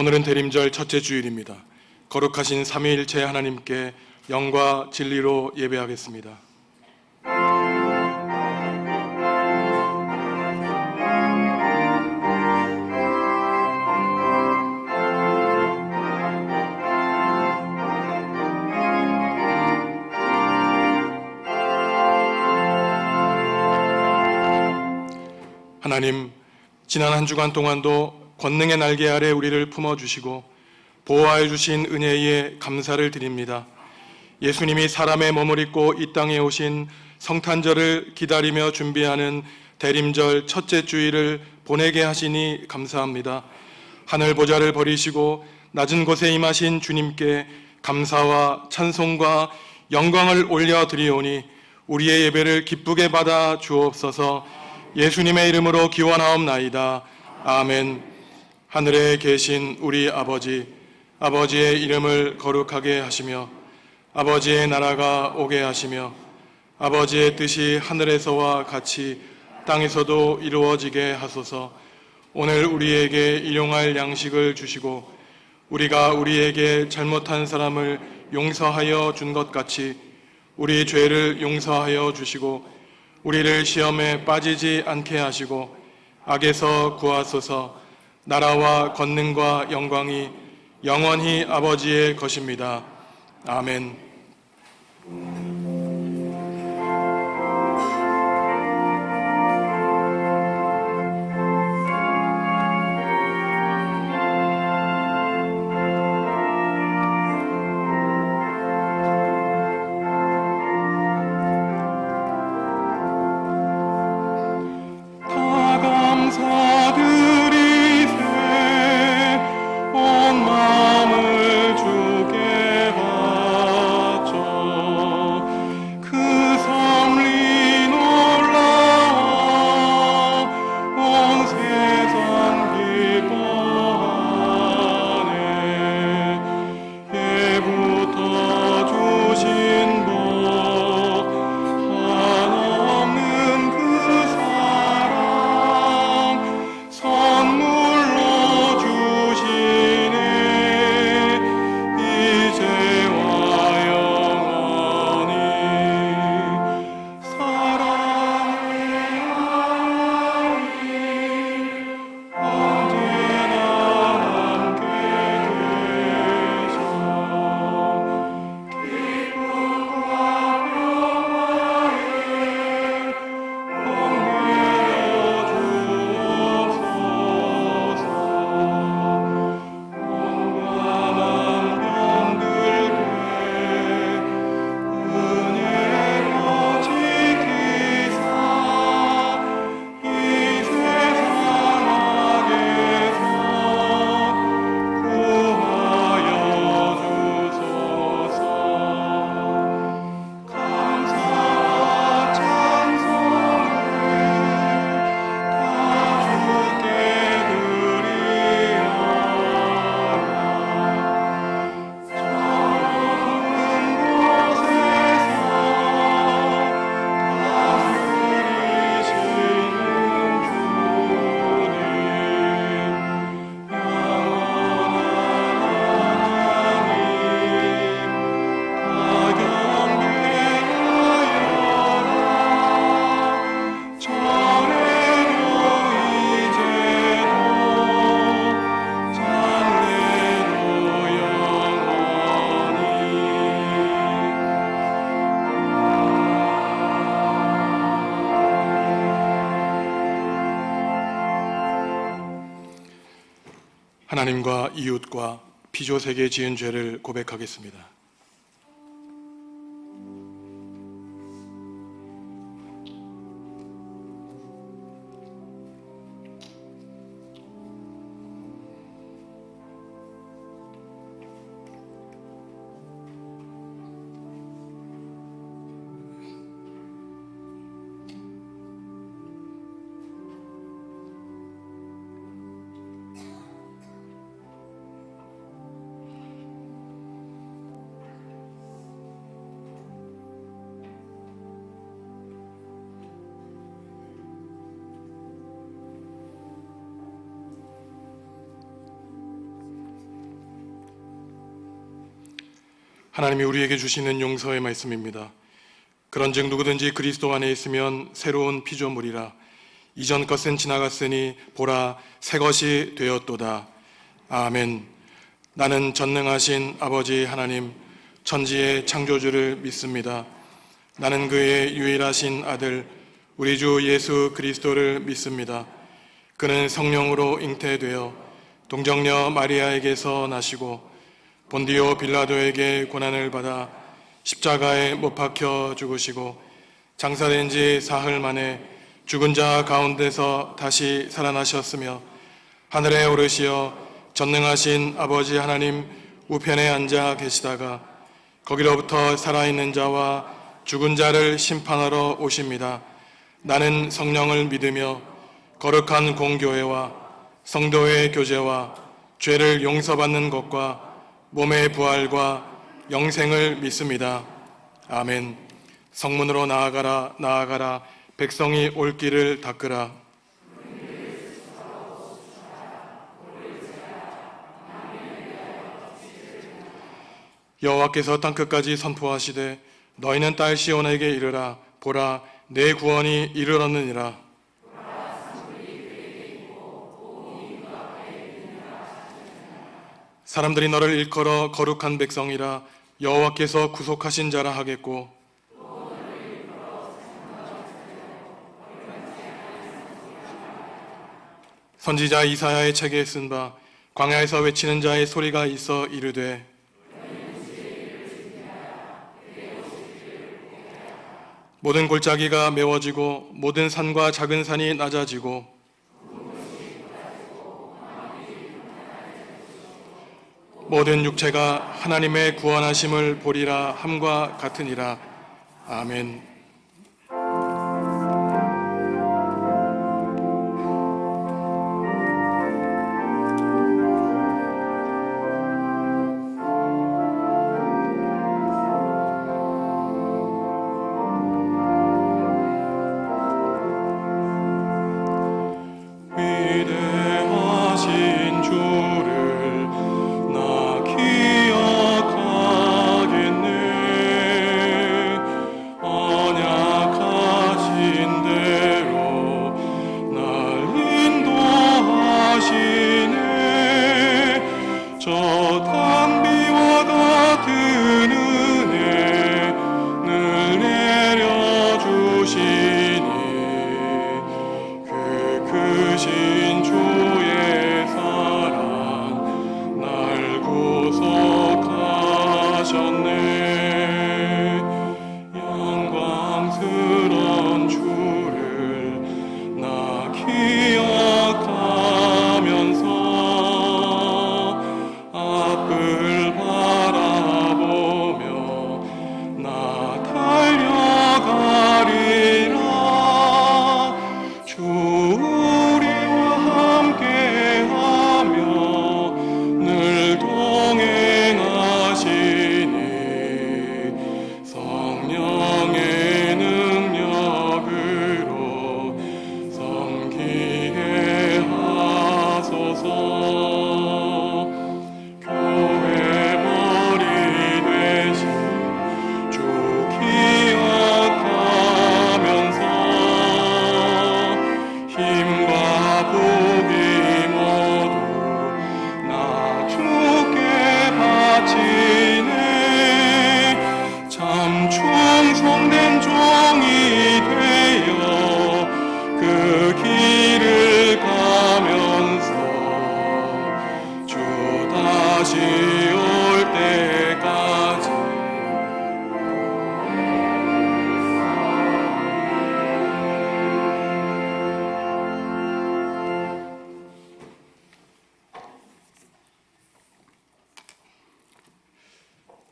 오늘은 대림절 첫째 주일입니다. 거룩하신 삼위일체 하나님께 영과 진리로 예배하겠습니다. 하나님, 지난 한 주간 동안도 권능의 날개 아래 우리를 품어주시고 보호하여 주신 은혜에 감사를 드립니다. 예수님이 사람의 몸을 입고 이 땅에 오신 성탄절을 기다리며 준비하는 대림절 첫째 주일을 보내게 하시니 감사합니다. 하늘 보좌를 버리시고 낮은 곳에 임하신 주님께 감사와 찬송과 영광을 올려드리오니 우리의 예배를 기쁘게 받아 주옵소서. 예수님의 이름으로 기원하옵나이다. 아멘. 하늘에 계신 우리 아버지, 아버지의 이름을 거룩하게 하시며 아버지의 나라가 오게 하시며 아버지의 뜻이 하늘에서와 같이 땅에서도 이루어지게 하소서. 오늘 우리에게 일용할 양식을 주시고 우리가 우리에게 잘못한 사람을 용서하여 준 것 같이 우리 죄를 용서하여 주시고 우리를 시험에 빠지지 않게 하시고 악에서 구하소서. 나라와 권능과 영광이 영원히 아버지의 것입니다. 아멘. 하나님과 이웃과 피조세계 지은 죄를 고백하겠습니다. 하나님이 우리에게 주시는 용서의 말씀입니다. 그런즉 누구든지 그리스도 안에 있으면 새로운 피조물이라. 이전 것은 지나갔으니 보라 새 것이 되었도다. 아멘. 나는 전능하신 아버지 하나님 천지의 창조주를 믿습니다. 나는 그의 유일하신 아들 우리 주 예수 그리스도를 믿습니다. 그는 성령으로 잉태되어 동정녀 마리아에게서 나시고 본디오 빌라도에게 고난을 받아 십자가에 못 박혀 죽으시고 장사된 지 사흘 만에 죽은 자 가운데서 다시 살아나셨으며 하늘에 오르시어 전능하신 아버지 하나님 우편에 앉아 계시다가 거기로부터 살아있는 자와 죽은 자를 심판하러 오십니다. 나는 성령을 믿으며 거룩한 공교회와 성도의 교제와 죄를 용서받는 것과 몸의 부활과 영생을 믿습니다. 아멘. 성문으로 나아가라 나아가라 백성이 올 길을 닦으라. 여호와께서 땅끝까지 선포하시되 너희는 딸 시온에게 이르라. 보라 내 구원이 이르렀느니라. 사람들이 너를 일컬어 거룩한 백성이라 여호와께서 구속하신 자라 하겠고 선지자 이사야의 책에 쓴 바 광야에서 외치는 자의 소리가 있어 이르되 모든 골짜기가 메워지고 모든 산과 작은 산이 낮아지고 모든 육체가 하나님의 구원하심을 보리라 함과 같으니라. 아멘.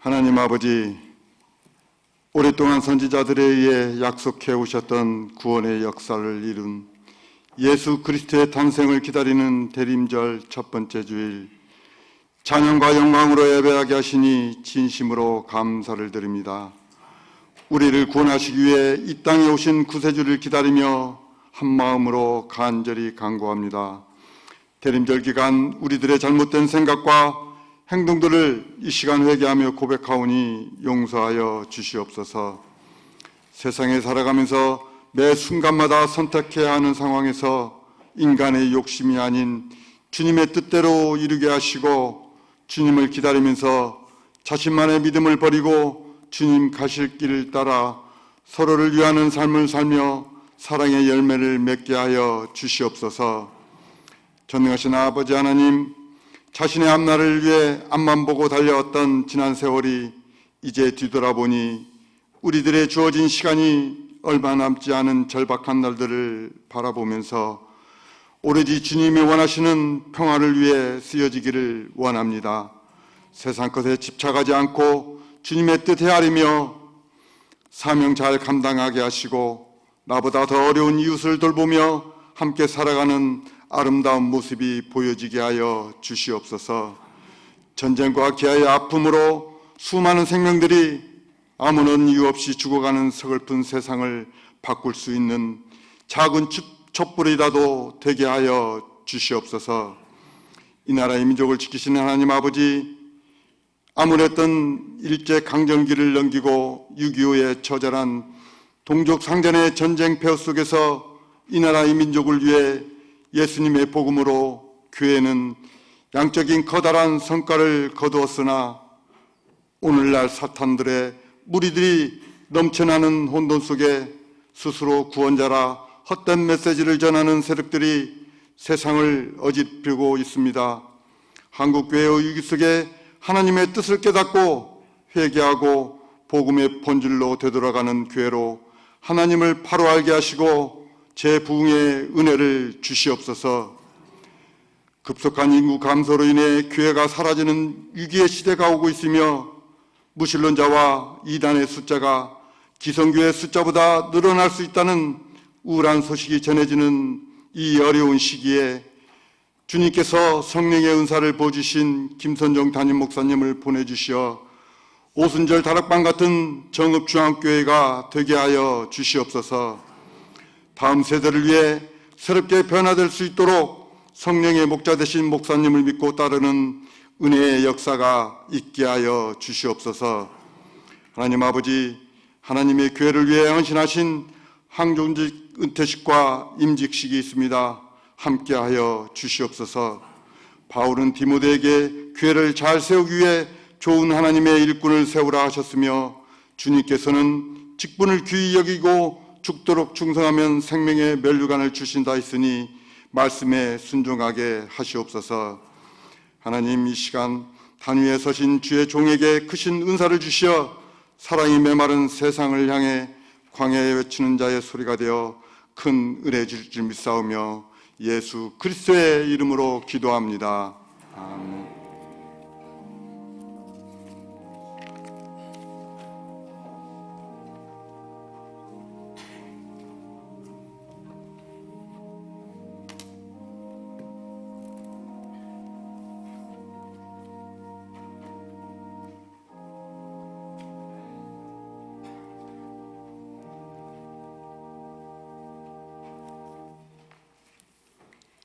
하나님 아버지, 오랫동안 선지자들에 의해 약속해 오셨던 구원의 역사를 이룬 예수 그리스도의 탄생을 기다리는 대림절 첫 번째 주일, 찬양과 영광으로 예배하게 하시니 진심으로 감사를 드립니다. 우리를 구원하시기 위해 이 땅에 오신 구세주를 기다리며 한마음으로 간절히 간구합니다. 대림절 기간 우리들의 잘못된 생각과 행동들을 이 시간 회개하며 고백하오니 용서하여 주시옵소서. 세상에 살아가면서 매 순간마다 선택해야 하는 상황에서 인간의 욕심이 아닌 주님의 뜻대로 이루게 하시고, 주님을 기다리면서 자신만의 믿음을 버리고 주님 가실 길을 따라 서로를 위하는 삶을 살며 사랑의 열매를 맺게 하여 주시옵소서. 전능하신 아버지 하나님, 자신의 앞날을 위해 앞만 보고 달려왔던 지난 세월이 이제 뒤돌아보니 우리들의 주어진 시간이 얼마 남지 않은 절박한 날들을 바라보면서 오로지 주님이 원하시는 평화를 위해 쓰여지기를 원합니다. 세상 것에 집착하지 않고 주님의 뜻 헤아리며 사명 잘 감당하게 하시고 나보다 더 어려운 이웃을 돌보며 함께 살아가는 아름다운 모습이 보여지게 하여 주시옵소서. 전쟁과 기아의 아픔으로 수많은 생명들이 아무런 이유 없이 죽어가는 서글픈 세상을 바꿀 수 있는 작은 촛불이라도 되게 하여 주시옵소서. 이 나라의 민족을 지키시는 하나님 아버지, 아무랬던 일제강점기를 넘기고 6.25의 처절한 동족상전의 전쟁 폐허 속에서 이 나라의 민족을 위해 예수님의 복음으로 교회는 양적인 커다란 성과를 거두었으나 오늘날 사탄들의 무리들이 넘쳐나는 혼돈 속에 스스로 구원자라 헛된 메시지를 전하는 세력들이 세상을 어지르고 있습니다. 한국교회의 위기 속에 하나님의 뜻을 깨닫고 회개하고 복음의 본질로 되돌아가는 교회로 하나님을 바로 알게 하시고 재부흥의 은혜를 주시옵소서. 급속한 인구 감소로 인해 교회가 사라지는 위기의 시대가 오고 있으며 무신론자와 이단의 숫자가 기성교회 숫자보다 늘어날 수 있다는 우울한 소식이 전해지는 이 어려운 시기에 주님께서 성령의 은사를 부어주신 김선종 담임 목사님을 보내주시어 오순절 다락방 같은 정읍중앙교회가 되게 하여 주시옵소서. 다음 세대를 위해 새롭게 변화될 수 있도록 성령의 목자 되신 목사님을 믿고 따르는 은혜의 역사가 있게 하여 주시옵소서. 하나님 아버지, 하나님의 교회를 위해 헌신하신 항존직 은퇴식과 임직식이 있습니다. 함께하여 주시옵소서. 바울은 디모데에게 교회를 잘 세우기 위해 좋은 하나님의 일꾼을 세우라 하셨으며 주님께서는 직분을 귀히 여기고 죽도록 충성하면 생명의 면류관을 주신다 했으니 말씀에 순종하게 하시옵소서. 하나님, 이 시간 단위에 서신 주의 종에게 크신 은사를 주시어 사랑이 메마른 세상을 향해 광야에 외치는 자의 소리가 되어 큰 은혜 주실 줄 믿사오며 예수 그리스도의 이름으로 기도합니다. 아멘.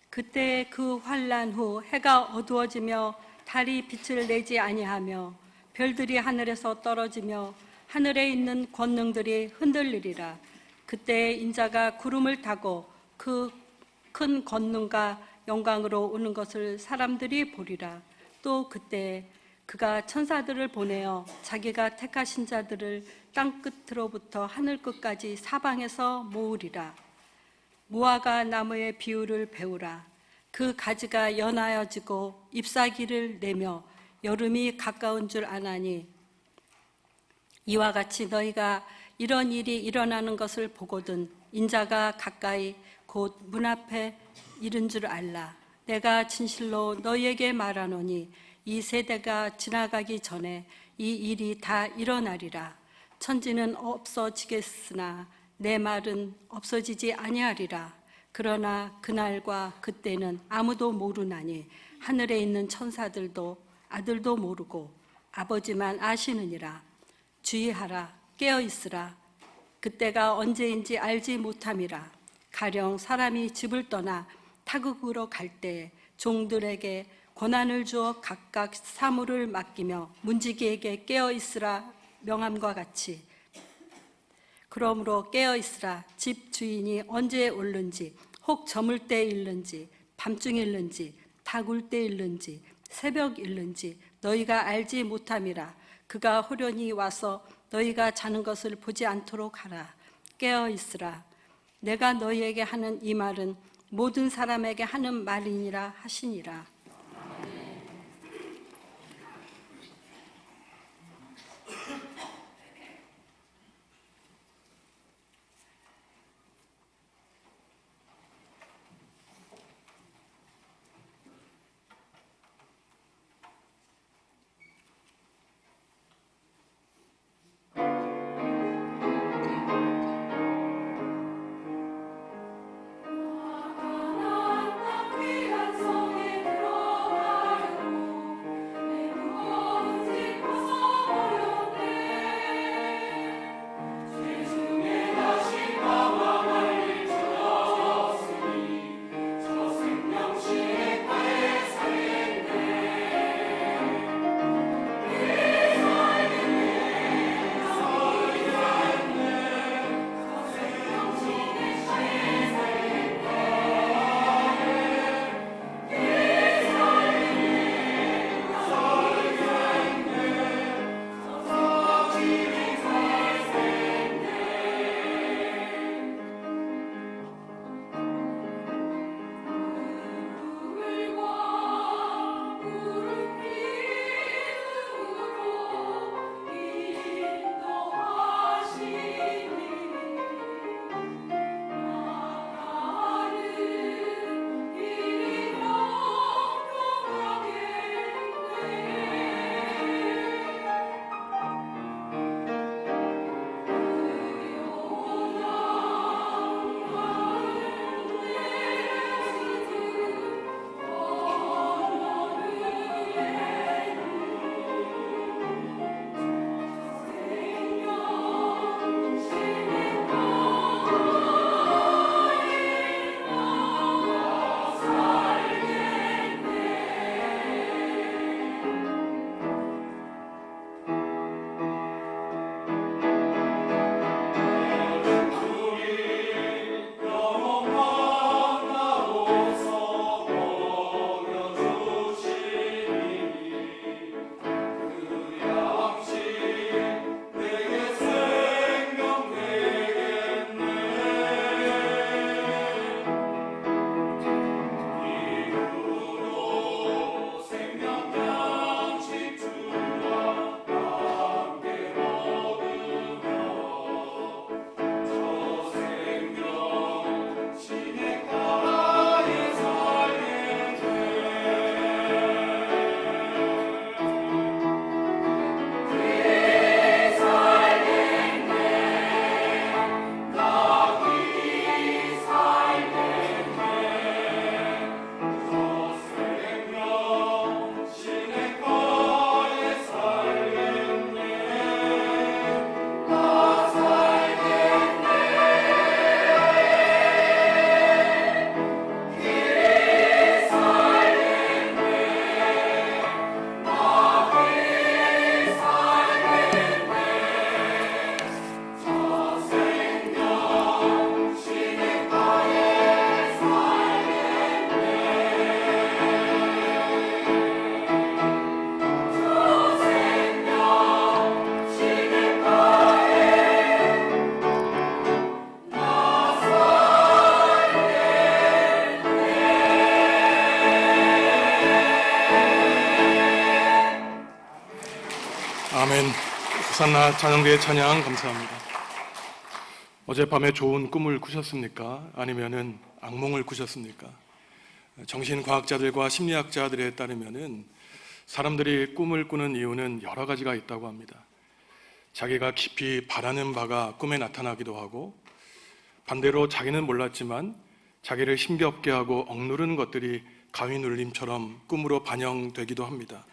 그때 그 환난 후 해가 어두워지며 달이 빛을 내지 아니하며 별들이 하늘에서 떨어지며 하늘에 있는 권능들이 흔들리리라. 그때 인자가 구름을 타고 그 큰 권능과 영광으로 오는 것을 사람들이 보리라. 또 그때 그가 천사들을 보내어 자기가 택하신 자들을 땅 끝으로부터 하늘 끝까지 사방에서 모으리라. 무화과 나무의 비유를 배우라. 그 가지가 연하여지고 잎사귀를 내며 여름이 가까운 줄 아나니 이와 같이 너희가 이런 일이 일어나는 것을 보거든 인자가 가까이 곧 문 앞에 이른 줄 알라. 내가 진실로 너희에게 말하노니 이 세대가 지나가기 전에 이 일이 다 일어나리라. 천지는 없어지겠으나 내 말은 없어지지 아니하리라. 그러나 그날과 그때는 아무도 모르나니 하늘에 있는 천사들도 아들도 모르고 아버지만 아시느니라. 주의하라, 깨어있으라. 그때가 언제인지 알지 못함이라. 가령 사람이 집을 떠나 타국으로 갈 때에 종들에게 고난을 주어 각각 사물을 맡기며 문지기에게 깨어 있으라 명함과 같이 그러므로 깨어 있으라. 집 주인이 언제 올는지 혹 저물 때 일는지 밤중일는지 다굴 때 일는지 새벽 일는지 너희가 알지 못함이라. 그가 호련히 와서 너희가 자는 것을 보지 않도록 하라. 깨어 있으라. 내가 너희에게 하는 이 말은 모든 사람에게 하는 말이니라 하시니라. 아멘. 호산나 찬양대의 찬양 감사합니다. 어젯밤에 좋은 꿈을 꾸셨습니까? 아니면은 악몽을 꾸셨습니까? 정신과학자들과 심리학자들에 따르면은 사람들이 꿈을 꾸는 이유는 여러 가지가 있다고 합니다. 자기가 깊이 바라는 바가 꿈에 나타나기도 하고, 반대로 자기는 몰랐지만 자기를 힘겹게 하고 억누르는 것들이 가위 눌림처럼 꿈으로 반영되기도 합니다.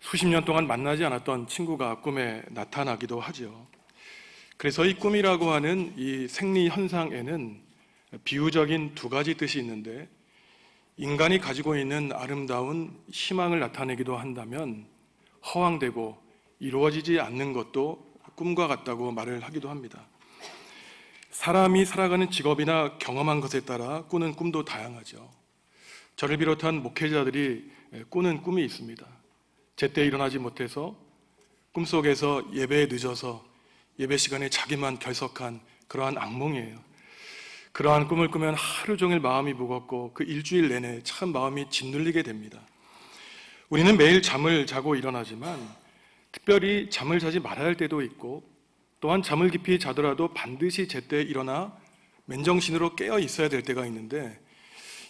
수십 년 동안 만나지 않았던 친구가 꿈에 나타나기도 하죠. 그래서 이 꿈이라고 하는 이 생리 현상에는 비유적인 두 가지 뜻이 있는데, 인간이 가지고 있는 아름다운 희망을 나타내기도 한다면 허황되고 이루어지지 않는 것도 꿈과 같다고 말을 하기도 합니다. 사람이 살아가는 직업이나 경험한 것에 따라 꾸는 꿈도 다양하죠. 저를 비롯한 목회자들이 꾸는 꿈이 있습니다. 제때 일어나지 못해서 꿈속에서 예배에 늦어서 예배 시간에 자기만 결석한 그러한 악몽이에요. 그러한 꿈을 꾸면 하루 종일 마음이 무겁고 그 일주일 내내 참 마음이 짓눌리게 됩니다. 우리는 매일 잠을 자고 일어나지만 특별히 잠을 자지 말아야 할 때도 있고, 또한 잠을 깊이 자더라도 반드시 제때 일어나 맨정신으로 깨어 있어야 될 때가 있는데,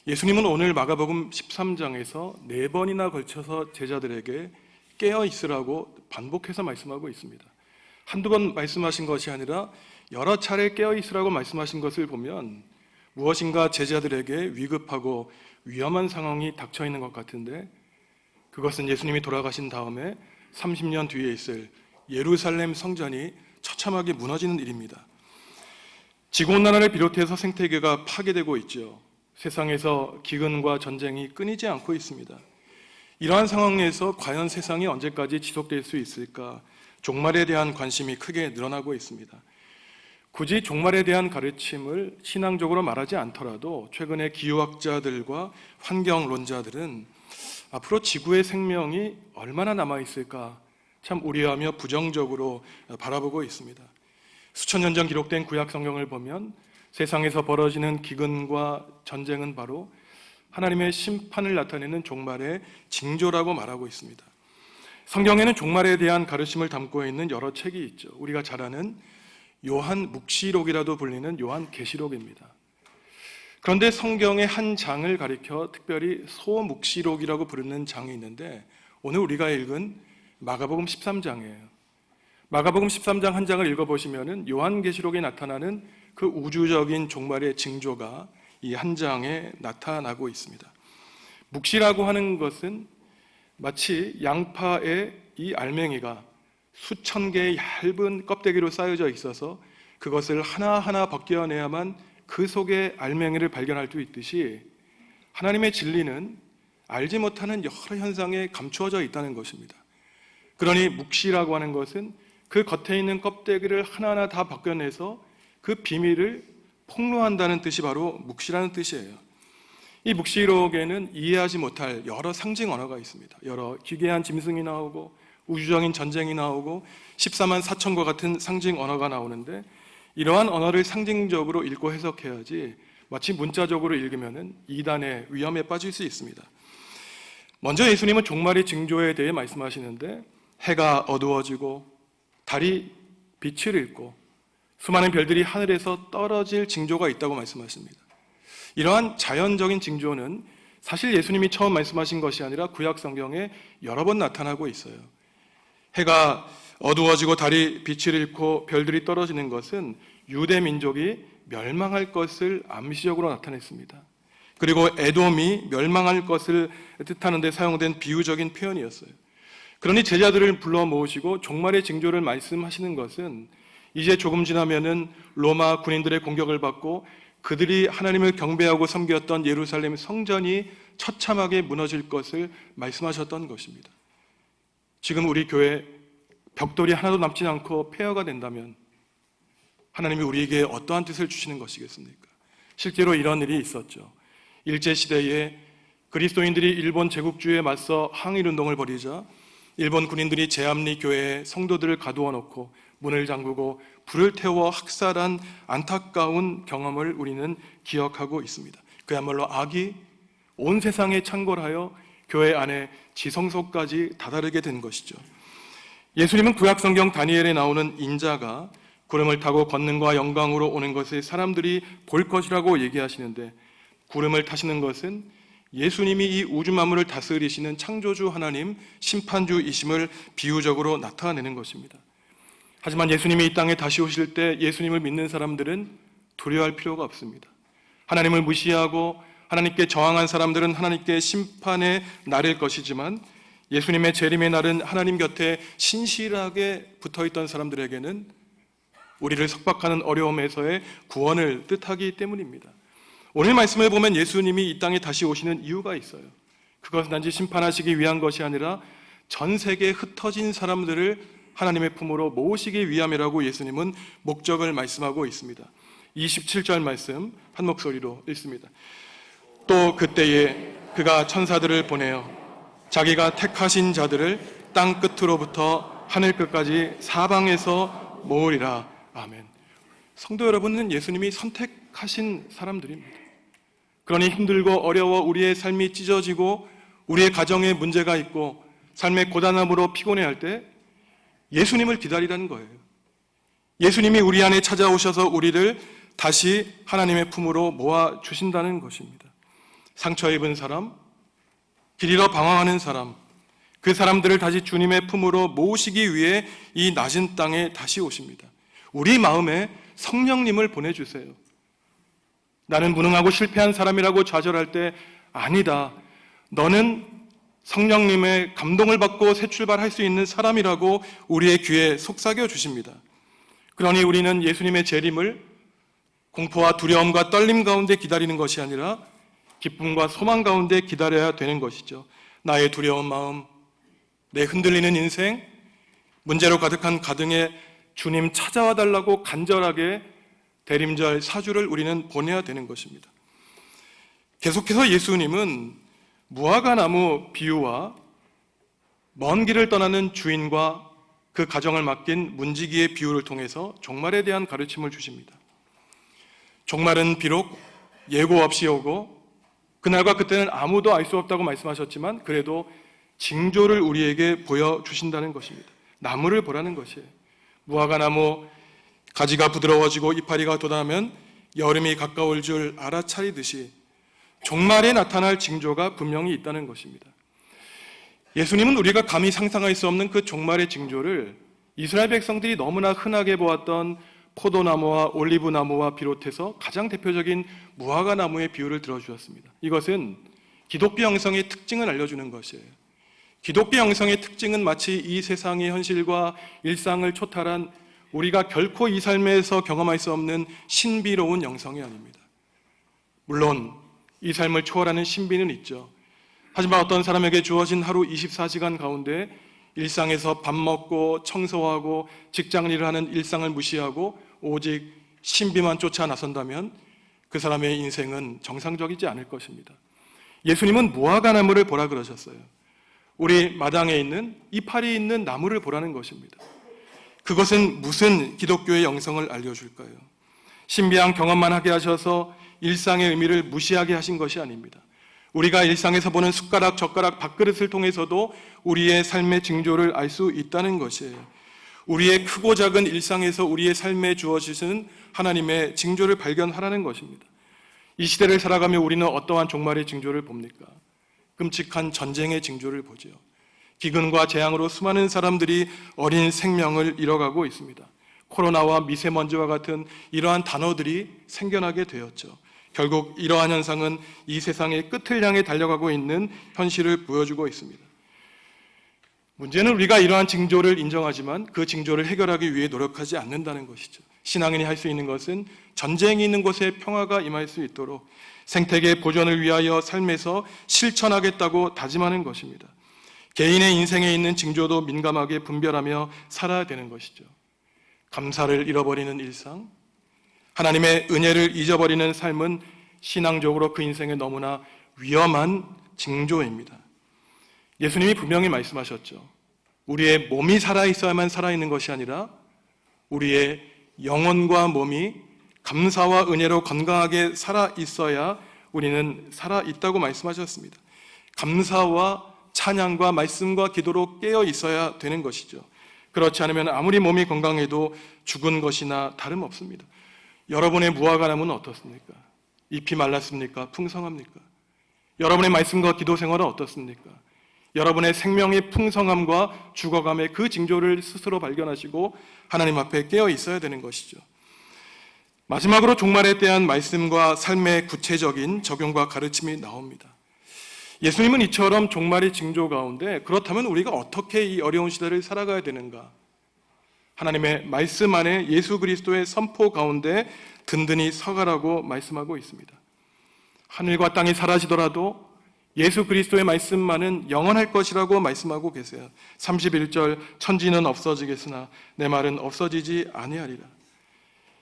예수님은 오늘 마가복음 13장에서 4번이나 걸쳐서 제자들에게 깨어 있으라고 반복해서 말씀하고 있습니다. 한두 번 말씀하신 것이 아니라 여러 차례 깨어 있으라고 말씀하신 것을 보면 무엇인가 제자들에게 위급하고 위험한 상황이 닥쳐 있는 것 같은데, 그것은 예수님이 돌아가신 다음에 30년 뒤에 있을 예루살렘 성전이 처참하게 무너지는 일입니다. 지구온난화를 비롯해서 생태계가 파괴되고 있죠. 세상에서 기근과 전쟁이 끊이지 않고 있습니다. 이러한 상황에서 과연 세상이 언제까지 지속될 수 있을까? 종말에 대한 관심이 크게 늘어나고 있습니다. 굳이 종말에 대한 가르침을 신앙적으로 말하지 않더라도 최근에 기후학자들과 환경론자들은 앞으로 지구의 생명이 얼마나 남아있을까 참 우려하며 부정적으로 바라보고 있습니다. 수천 년 전 기록된 구약 성경을 보면 세상에서 벌어지는 기근과 전쟁은 바로 하나님의 심판을 나타내는 종말의 징조라고 말하고 있습니다. 성경에는 종말에 대한 가르침을 담고 있는 여러 책이 있죠. 우리가 잘 아는 요한 묵시록이라도 불리는 요한 계시록입니다. 그런데 성경의 한 장을 가리켜 특별히 소묵시록이라고 부르는 장이 있는데, 오늘 우리가 읽은 마가복음 13장이에요. 마가복음 13장 한 장을 읽어보시면 요한계시록에 나타나는 그 우주적인 종말의 징조가 이 한 장에 나타나고 있습니다. 묵시라고 하는 것은 마치 양파의 이 알맹이가 수천 개의 얇은 껍데기로 쌓여져 있어서 그것을 하나하나 벗겨내야만 그 속에 알맹이를 발견할 수 있듯이, 하나님의 진리는 알지 못하는 여러 현상에 감추어져 있다는 것입니다. 그러니 묵시라고 하는 것은 그 겉에 있는 껍데기를 하나하나 다 벗겨내서 그 비밀을 폭로한다는 뜻이 바로 묵시라는 뜻이에요. 이 묵시록에는 이해하지 못할 여러 상징 언어가 있습니다. 여러 기괴한 짐승이 나오고 우주적인 전쟁이 나오고 14만 4천과 같은 상징 언어가 나오는데, 이러한 언어를 상징적으로 읽고 해석해야지 마치 문자적으로 읽으면 이단의 위험에 빠질 수 있습니다. 먼저 예수님은 종말의 징조에 대해 말씀하시는데, 해가 어두워지고 달이 빛을 잃고 수많은 별들이 하늘에서 떨어질 징조가 있다고 말씀하십니다. 이러한 자연적인 징조는 사실 예수님이 처음 말씀하신 것이 아니라 구약 성경에 여러 번 나타나고 있어요. 해가 어두워지고 달이 빛을 잃고 별들이 떨어지는 것은 유대 민족이 멸망할 것을 암시적으로 나타냈습니다. 그리고 에돔이 멸망할 것을 뜻하는 데 사용된 비유적인 표현이었어요. 그러니 제자들을 불러 모으시고 종말의 징조를 말씀하시는 것은 이제 조금 지나면은 로마 군인들의 공격을 받고 그들이 하나님을 경배하고 섬겼던 예루살렘 성전이 처참하게 무너질 것을 말씀하셨던 것입니다. 지금 우리 교회 벽돌이 하나도 남지 않고 폐허가 된다면 하나님이 우리에게 어떠한 뜻을 주시는 것이겠습니까? 실제로 이런 일이 있었죠. 일제시대에 그리스도인들이 일본 제국주의에 맞서 항일운동을 벌이자 일본 군인들이 제암리 교회에 성도들을 가두어 놓고 문을 잠그고 불을 태워 학살한 안타까운 경험을 우리는 기억하고 있습니다. 그야말로 악이 온 세상에 창궐하여 교회 안에 지성소까지 다다르게 된 것이죠. 예수님은 구약성경 다니엘에 나오는 인자가 구름을 타고 권능과 영광으로 오는 것을 사람들이 볼 것이라고 얘기하시는데, 구름을 타시는 것은 예수님이 이 우주 만물을 다스리시는 창조주 하나님, 심판주이심을 비유적으로 나타내는 것입니다. 하지만 예수님이 이 땅에 다시 오실 때 예수님을 믿는 사람들은 두려워할 필요가 없습니다. 하나님을 무시하고 하나님께 저항한 사람들은 하나님께 심판의 날일 것이지만, 예수님의 재림의 날은 하나님 곁에 신실하게 붙어있던 사람들에게는 우리를 석박하는 어려움에서의 구원을 뜻하기 때문입니다. 오늘 말씀을 보면 예수님이 이 땅에 다시 오시는 이유가 있어요. 그것은 단지 심판하시기 위한 것이 아니라 전 세계에 흩어진 사람들을 하나님의 품으로 모으시기 위함이라고 예수님은 목적을 말씀하고 있습니다. 27절 말씀 한 목소리로 읽습니다. 또 그때에 그가 천사들을 보내어 자기가 택하신 자들을 땅 끝으로부터 하늘 끝까지 사방에서 모으리라. 아멘. 성도 여러분은 예수님이 선택하신 사람들입니다. 그러니 힘들고 어려워 우리의 삶이 찢어지고 우리의 가정에 문제가 있고 삶의 고단함으로 피곤해할 때 예수님을 기다리라는 거예요. 예수님이 우리 안에 찾아오셔서 우리를 다시 하나님의 품으로 모아 주신다는 것입니다. 상처 입은 사람, 길 잃어 방황하는 사람, 그 사람들을 다시 주님의 품으로 모으시기 위해 이 낮은 땅에 다시 오십니다. 우리 마음에 성령님을 보내주세요. 나는 무능하고 실패한 사람이라고 좌절할 때 아니다. 너는 성령님의 감동을 받고 새 출발할 수 있는 사람이라고 우리의 귀에 속삭여 주십니다. 그러니 우리는 예수님의 재림을 공포와 두려움과 떨림 가운데 기다리는 것이 아니라 기쁨과 소망 가운데 기다려야 되는 것이죠. 나의 두려운 마음, 내 흔들리는 인생, 문제로 가득한 가정에 주님 찾아와 달라고 간절하게 대림절 사주를 우리는 보내야 되는 것입니다. 계속해서 예수님은 무화과 나무 비유와 먼 길을 떠나는 주인과 그 가정을 맡긴 문지기의 비유를 통해서 종말에 대한 가르침을 주십니다. 종말은 비록 예고 없이 오고 그날과 그때는 아무도 알 수 없다고 말씀하셨지만 그래도 징조를 우리에게 보여주신다는 것입니다. 나무를 보라는 것이에요. 무화과 나무 가지가 부드러워지고 이파리가 돋아나면 여름이 가까울 줄 알아차리듯이 종말에 나타날 징조가 분명히 있다는 것입니다. 예수님은 우리가 감히 상상할 수 없는 그 종말의 징조를 이스라엘 백성들이 너무나 흔하게 보았던 포도나무와 올리브나무와 비롯해서 가장 대표적인 무화과 나무의 비유를 들어주셨습니다. 이것은 기독교 영성의 특징을 알려주는 것이에요. 기독교 영성의 특징은 마치 이 세상의 현실과 일상을 초탈한 우리가 결코 이 삶에서 경험할 수 없는 신비로운 영성이 아닙니다. 물론 이 삶을 초월하는 신비는 있죠. 하지만 어떤 사람에게 주어진 하루 24시간 가운데 일상에서 밥 먹고 청소하고 직장일을 하는 일상을 무시하고 오직 신비만 쫓아 나선다면 그 사람의 인생은 정상적이지 않을 것입니다. 예수님은 무화과 나무를 보라 그러셨어요. 우리 마당에 있는 이파리 있는 나무를 보라는 것입니다. 그것은 무슨 기독교의 영성을 알려줄까요? 신비한 경험만 하게 하셔서 일상의 의미를 무시하게 하신 것이 아닙니다. 우리가 일상에서 보는 숟가락, 젓가락, 밥그릇을 통해서도 우리의 삶의 징조를 알 수 있다는 것이에요. 우리의 크고 작은 일상에서 우리의 삶에 주어지는 하나님의 징조를 발견하라는 것입니다. 이 시대를 살아가며 우리는 어떠한 종말의 징조를 봅니까? 끔찍한 전쟁의 징조를 보죠. 기근과 재앙으로 수많은 사람들이 어린 생명을 잃어가고 있습니다. 코로나와 미세먼지와 같은 이러한 단어들이 생겨나게 되었죠. 결국 이러한 현상은 이 세상의 끝을 향해 달려가고 있는 현실을 보여주고 있습니다. 문제는 우리가 이러한 징조를 인정하지만 그 징조를 해결하기 위해 노력하지 않는다는 것이죠. 신앙인이 할 수 있는 것은 전쟁이 있는 곳에 평화가 임할 수 있도록 생태계 보존을 위하여 삶에서 실천하겠다고 다짐하는 것입니다. 개인의 인생에 있는 징조도 민감하게 분별하며 살아야 되는 것이죠. 감사를 잃어버리는 일상, 하나님의 은혜를 잊어버리는 삶은 신앙적으로 그 인생에 너무나 위험한 징조입니다. 예수님이 분명히 말씀하셨죠. 우리의 몸이 살아있어야만 살아있는 것이 아니라 우리의 영혼과 몸이 감사와 은혜로 건강하게 살아있어야 우리는 살아있다고 말씀하셨습니다. 감사와 찬양과 말씀과 기도로 깨어 있어야 되는 것이죠. 그렇지 않으면 아무리 몸이 건강해도 죽은 것이나 다름없습니다. 여러분의 무화과 나무는 어떻습니까? 잎이 말랐습니까? 풍성합니까? 여러분의 말씀과 기도 생활은 어떻습니까? 여러분의 생명의 풍성함과 죽어감의 그 징조를 스스로 발견하시고 하나님 앞에 깨어 있어야 되는 것이죠. 마지막으로 종말에 대한 말씀과 삶의 구체적인 적용과 가르침이 나옵니다. 예수님은 이처럼 종말의 징조 가운데 그렇다면 우리가 어떻게 이 어려운 시대를 살아가야 되는가? 하나님의 말씀 안에 예수 그리스도의 선포 가운데 든든히 서가라고 말씀하고 있습니다. 하늘과 땅이 사라지더라도 예수 그리스도의 말씀만은 영원할 것이라고 말씀하고 계세요. 31절 천지는 없어지겠으나 내 말은 없어지지 아니하리라.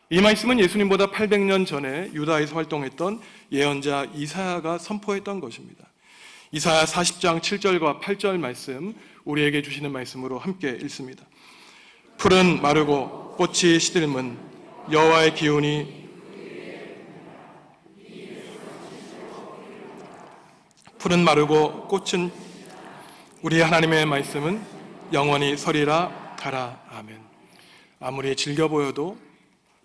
이 말씀은 예수님보다 800년 전에 유다에서 활동했던 예언자 이사야가 선포했던 것입니다. 이사야 40장 7절과 8절 말씀 우리에게 주시는 말씀으로 함께 읽습니다. 풀은 마르고 꽃이 시들면 여호와의 기운이 풀은 마르고 꽃은 우리 하나님의 말씀은 영원히 서리라 하라. 아멘. 아무리 즐겨 보여도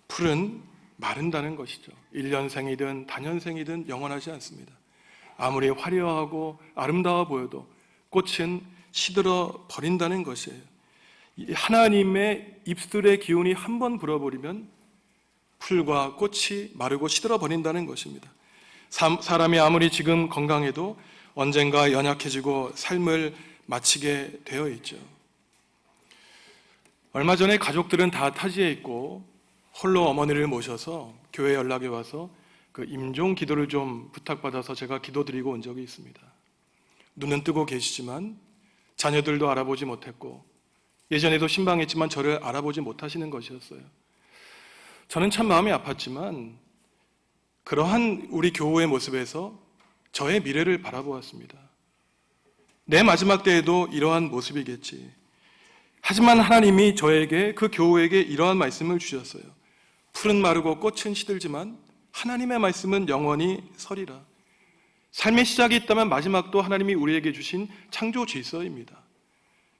풀은 마른다는 것이죠. 1년생이든 단년생이든 영원하지 않습니다. 아무리 화려하고 아름다워 보여도 꽃은 시들어 버린다는 것이에요. 하나님의 입술의 기운이 한 번 불어버리면 풀과 꽃이 마르고 시들어 버린다는 것입니다. 사람이 아무리 지금 건강해도 언젠가 연약해지고 삶을 마치게 되어 있죠. 얼마 전에 가족들은 다 타지에 있고 홀로 어머니를 모셔서 교회 연락이 와서 그 임종 기도를 좀 부탁받아서 제가 기도드리고 온 적이 있습니다. 눈은 뜨고 계시지만 자녀들도 알아보지 못했고 예전에도 신방했지만 저를 알아보지 못하시는 것이었어요. 저는 참 마음이 아팠지만 그러한 우리 교우의 모습에서 저의 미래를 바라보았습니다. 내 마지막 때에도 이러한 모습이겠지. 하지만 하나님이 저에게 그 교우에게 이러한 말씀을 주셨어요. 풀은 마르고 꽃은 시들지만 하나님의 말씀은 영원히 서리라. 삶의 시작이 있다면 마지막도 하나님이 우리에게 주신 창조 질서입니다.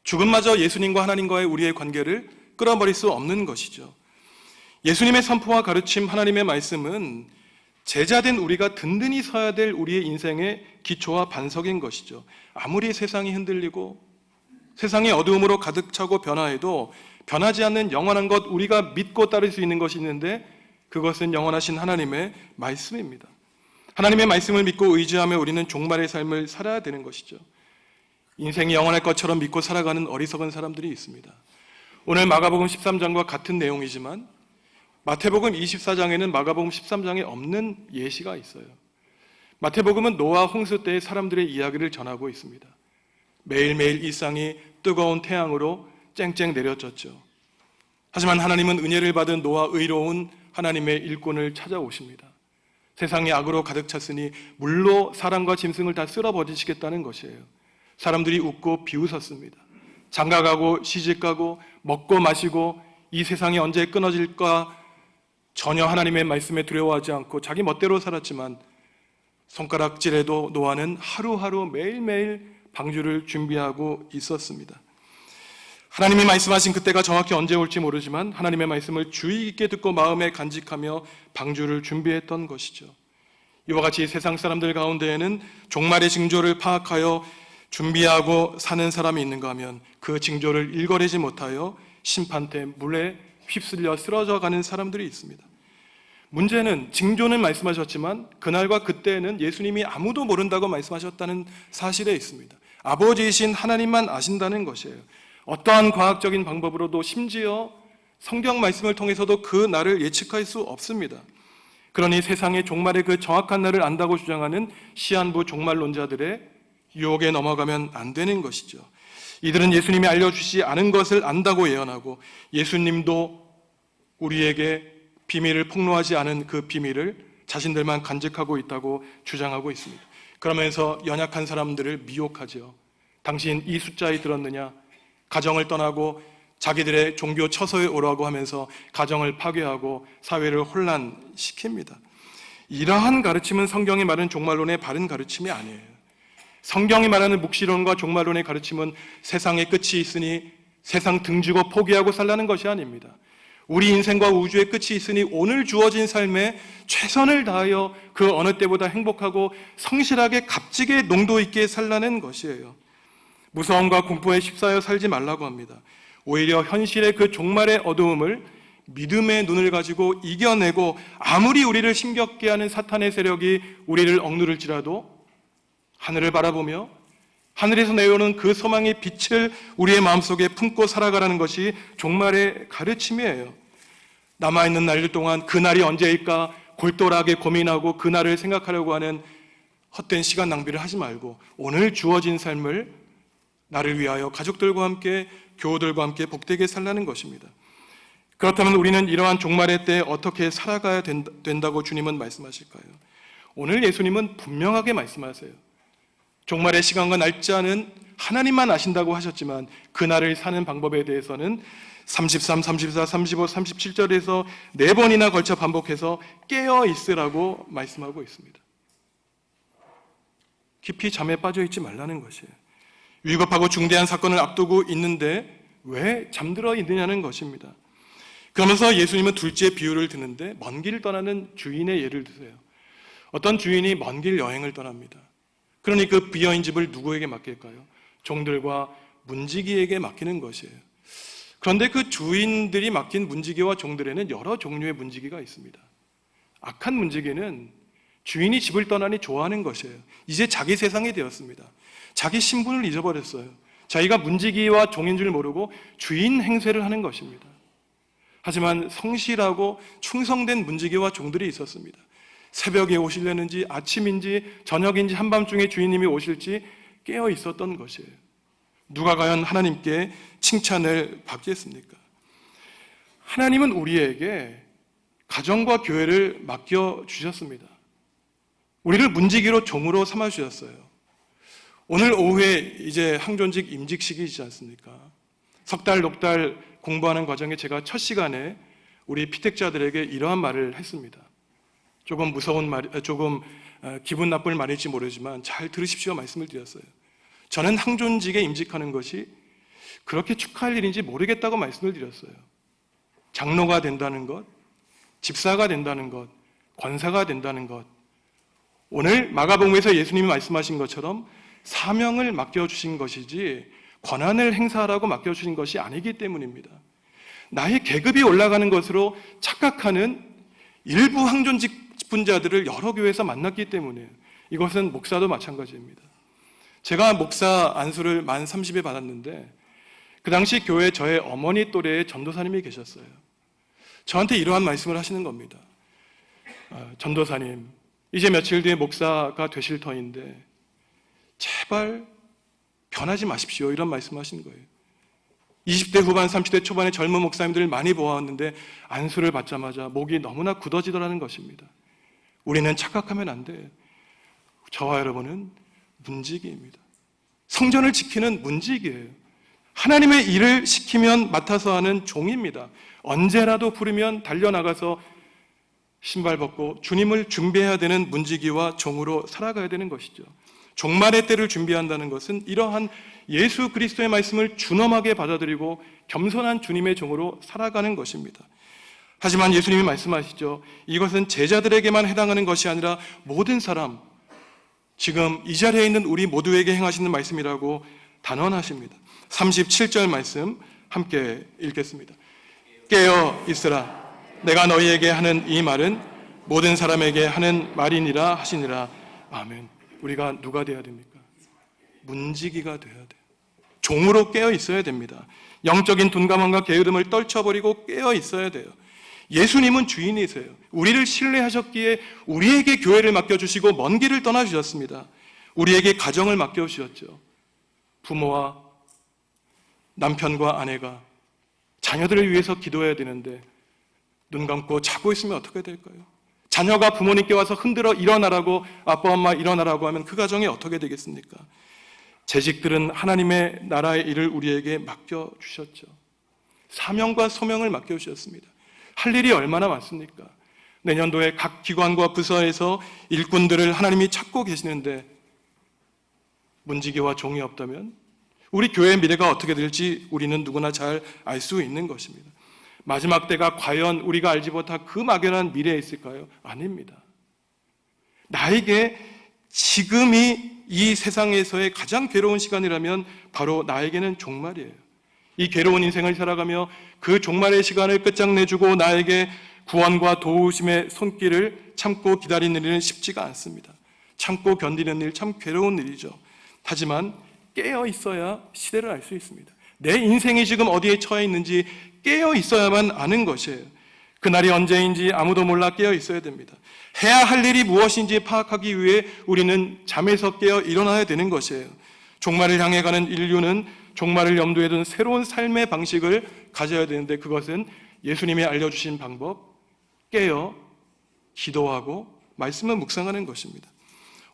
죽음마저 예수님과 하나님과의 우리의 관계를 끌어버릴 수 없는 것이죠. 예수님의 선포와 가르침, 하나님의 말씀은 제자된 우리가 든든히 서야 될 우리의 인생의 기초와 반석인 것이죠. 아무리 세상이 흔들리고 세상이 어두움으로 가득 차고 변화해도 변하지 않는 영원한 것, 우리가 믿고 따를 수 있는 것이 있는데 그것은 영원하신 하나님의 말씀입니다. 하나님의 말씀을 믿고 의지하며 우리는 종말의 삶을 살아야 되는 것이죠. 인생이 영원할 것처럼 믿고 살아가는 어리석은 사람들이 있습니다. 오늘 마가복음 13장과 같은 내용이지만 마태복음 24장에는 마가복음 13장에 없는 예시가 있어요. 마태복음은 노아 홍수 때의 사람들의 이야기를 전하고 있습니다. 매일매일 일상이 뜨거운 태양으로 쨍쨍 내려졌죠. 하지만 하나님은 은혜를 받은 노아 의로운 하나님의 일꾼을 찾아오십니다. 세상이 악으로 가득 찼으니 물로 사람과 짐승을 다 쓸어버리시겠다는 것이에요. 사람들이 웃고 비웃었습니다. 장가가고 시집가고 먹고 마시고 이 세상이 언제 끊어질까 전혀 하나님의 말씀에 두려워하지 않고 자기 멋대로 살았지만 손가락질에도 노아는 하루하루 매일매일 방주를 준비하고 있었습니다. 하나님이 말씀하신 그때가 정확히 언제 올지 모르지만 하나님의 말씀을 주의 깊게 듣고 마음에 간직하며 방주를 준비했던 것이죠. 이와 같이 세상 사람들 가운데에는 종말의 징조를 파악하여 준비하고 사는 사람이 있는가 하면 그 징조를 일거리지 못하여 심판대 물에 휩쓸려 쓰러져 가는 사람들이 있습니다. 문제는 징조는 말씀하셨지만 그날과 그때에는 예수님이 아무도 모른다고 말씀하셨다는 사실에 있습니다. 아버지이신 하나님만 아신다는 것이에요. 어떠한 과학적인 방법으로도 심지어 성경 말씀을 통해서도 그 날을 예측할 수 없습니다. 그러니 세상의 종말의 그 정확한 날을 안다고 주장하는 시한부 종말론자들의 유혹에 넘어가면 안 되는 것이죠. 이들은 예수님이 알려주시지 않은 것을 안다고 예언하고 예수님도 우리에게 비밀을 폭로하지 않은 그 비밀을 자신들만 간직하고 있다고 주장하고 있습니다. 그러면서 연약한 사람들을 미혹하죠. 당신 이 숫자에 들었느냐? 가정을 떠나고 자기들의 종교 처소에 오라고 하면서 가정을 파괴하고 사회를 혼란시킵니다. 이러한 가르침은 성경이 말하는 종말론의 바른 가르침이 아니에요. 성경이 말하는 묵시론과 종말론의 가르침은 세상의 끝이 있으니 세상 등지고 포기하고 살라는 것이 아닙니다. 우리 인생과 우주의 끝이 있으니 오늘 주어진 삶에 최선을 다하여 그 어느 때보다 행복하고 성실하게 값지게 농도 있게 살라는 것이에요. 무서움과 공포에 휩싸여 살지 말라고 합니다. 오히려 현실의 그 종말의 어두움을 믿음의 눈을 가지고 이겨내고 아무리 우리를 힘겹게 하는 사탄의 세력이 우리를 억누를지라도 하늘을 바라보며 하늘에서 내려오는 그 소망의 빛을 우리의 마음속에 품고 살아가라는 것이 종말의 가르침이에요. 남아있는 날들 동안 그 날이 언제일까 골똘하게 고민하고 그 날을 생각하려고 하는 헛된 시간 낭비를 하지 말고 오늘 주어진 삶을 나를 위하여 가족들과 함께, 교우들과 함께 복되게 살라는 것입니다. 그렇다면 우리는 이러한 종말의 때에 어떻게 살아가야 된다고 주님은 말씀하실까요? 오늘 예수님은 분명하게 말씀하세요. 종말의 시간과 날짜는 하나님만 아신다고 하셨지만 그 날을 사는 방법에 대해서는 33, 34, 35, 37절에서 4번이나 걸쳐 반복해서 깨어 있으라고 말씀하고 있습니다. 깊이 잠에 빠져 있지 말라는 것이에요. 위급하고 중대한 사건을 앞두고 있는데 왜 잠들어 있느냐는 것입니다. 그러면서 예수님은 둘째 비유를 드는데 먼 길을 떠나는 주인의 예를 드세요. 어떤 주인이 먼 길 여행을 떠납니다. 그러니 그 비어있는 집을 누구에게 맡길까요? 종들과 문지기에게 맡기는 것이에요. 그런데 그 주인들이 맡긴 문지기와 종들에는 여러 종류의 문지기가 있습니다. 악한 문지기는 주인이 집을 떠나니 좋아하는 것이에요. 이제 자기 세상이 되었습니다. 자기 신분을 잊어버렸어요. 자기가 문지기와 종인 줄 모르고 주인 행세를 하는 것입니다. 하지만 성실하고 충성된 문지기와 종들이 있었습니다. 새벽에 오시려는지 아침인지 저녁인지 한밤중에 주인님이 오실지 깨어 있었던 것이에요. 누가 과연 하나님께 칭찬을 받겠습니까? 하나님은 우리에게 가정과 교회를 맡겨주셨습니다. 우리를 문지기로 종으로 삼아주셨어요. 오늘 오후에 이제 항존직 임직식이지 않습니까? 석 달, 넉 달 공부하는 과정에 제가 첫 시간에 우리 피택자들에게 이러한 말을 했습니다. 조금 무서운 말, 조금 기분 나쁠 말일지 모르지만 잘 들으십시오 말씀을 드렸어요. 저는 항존직에 임직하는 것이 그렇게 축하할 일인지 모르겠다고 말씀을 드렸어요. 장로가 된다는 것, 집사가 된다는 것, 권사가 된다는 것, 오늘 마가복음에서 예수님이 말씀하신 것처럼 사명을 맡겨주신 것이지 권한을 행사하라고 맡겨주신 것이 아니기 때문입니다. 나의 계급이 올라가는 것으로 착각하는 일부 항존직 분자들을 여러 교회에서 만났기 때문에 이것은 목사도 마찬가지입니다. 제가 목사 안수를 만 30에 받았는데 그 당시 교회에 저의 어머니 또래의 전도사님이 계셨어요. 저한테 이러한 말씀을 하시는 겁니다. 전도사님, 이제 며칠 뒤에 목사가 되실 터인데 제발 변하지 마십시오. 이런 말씀하시는 거예요. 20대 후반, 30대 초반의 젊은 목사님들을 많이 보아왔는데 안수를 받자마자 목이 너무나 굳어지더라는 것입니다. 우리는 착각하면 안 돼요. 저와 여러분은 문지기입니다. 성전을 지키는 문지기예요. 하나님의 일을 시키면 맡아서 하는 종입니다. 언제라도 부르면 달려나가서 신발 벗고 주님을 준비해야 되는 문지기와 종으로 살아가야 되는 것이죠. 종말의 때를 준비한다는 것은 이러한 예수 그리스도의 말씀을 준엄하게 받아들이고 겸손한 주님의 종으로 살아가는 것입니다. 하지만 예수님이 말씀하시죠. 이것은 제자들에게만 해당하는 것이 아니라 모든 사람, 지금 이 자리에 있는 우리 모두에게 행하시는 말씀이라고 단언하십니다. 37절 말씀 함께 읽겠습니다. 깨어 있으라. 내가 너희에게 하는 이 말은 모든 사람에게 하는 말이니라 하시니라. 아멘. 우리가 누가 되어야 됩니까? 문지기가 되어야 돼요. 종으로 깨어 있어야 됩니다. 영적인 둔감함과 게으름을 떨쳐버리고 깨어 있어야 돼요. 예수님은 주인이세요. 우리를 신뢰하셨기에 우리에게 교회를 맡겨주시고 먼 길을 떠나주셨습니다. 우리에게 가정을 맡겨주셨죠. 부모와 남편과 아내가 자녀들을 위해서 기도해야 되는데 눈 감고 자고 있으면 어떻게 될까요? 자녀가 부모님께 와서 흔들어 일어나라고, 아빠 엄마 일어나라고 하면 그 가정이 어떻게 되겠습니까? 재직들은 하나님의 나라의 일을 우리에게 맡겨주셨죠. 사명과 소명을 맡겨주셨습니다. 할 일이 얼마나 많습니까? 내년도에 각 기관과 부서에서 일꾼들을 하나님이 찾고 계시는데 문지기와 종이 없다면 우리 교회의 미래가 어떻게 될지 우리는 누구나 잘 알 수 있는 것입니다. 마지막 때가 과연 우리가 알지 못한 그 막연한 미래에 있을까요? 아닙니다. 나에게 지금이 이 세상에서의 가장 괴로운 시간이라면 바로 나에게는 종말이에요. 이 괴로운 인생을 살아가며 그 종말의 시간을 끝장내주고 나에게 구원과 도우심의 손길을 참고 기다리는 일은 쉽지가 않습니다. 참고 견디는 일 참 괴로운 일이죠. 하지만 깨어 있어야 시대를 알 수 있습니다. 내 인생이 지금 어디에 처해 있는지 깨어 있어야만 아는 것이에요. 그날이 언제인지 아무도 몰라 깨어 있어야 됩니다. 해야 할 일이 무엇인지 파악하기 위해 우리는 잠에서 깨어 일어나야 되는 것이에요. 종말을 향해 가는 인류는 종말을 염두에 둔 새로운 삶의 방식을 가져야 되는데, 그것은 예수님이 알려주신 방법, 깨어 기도하고 말씀을 묵상하는 것입니다.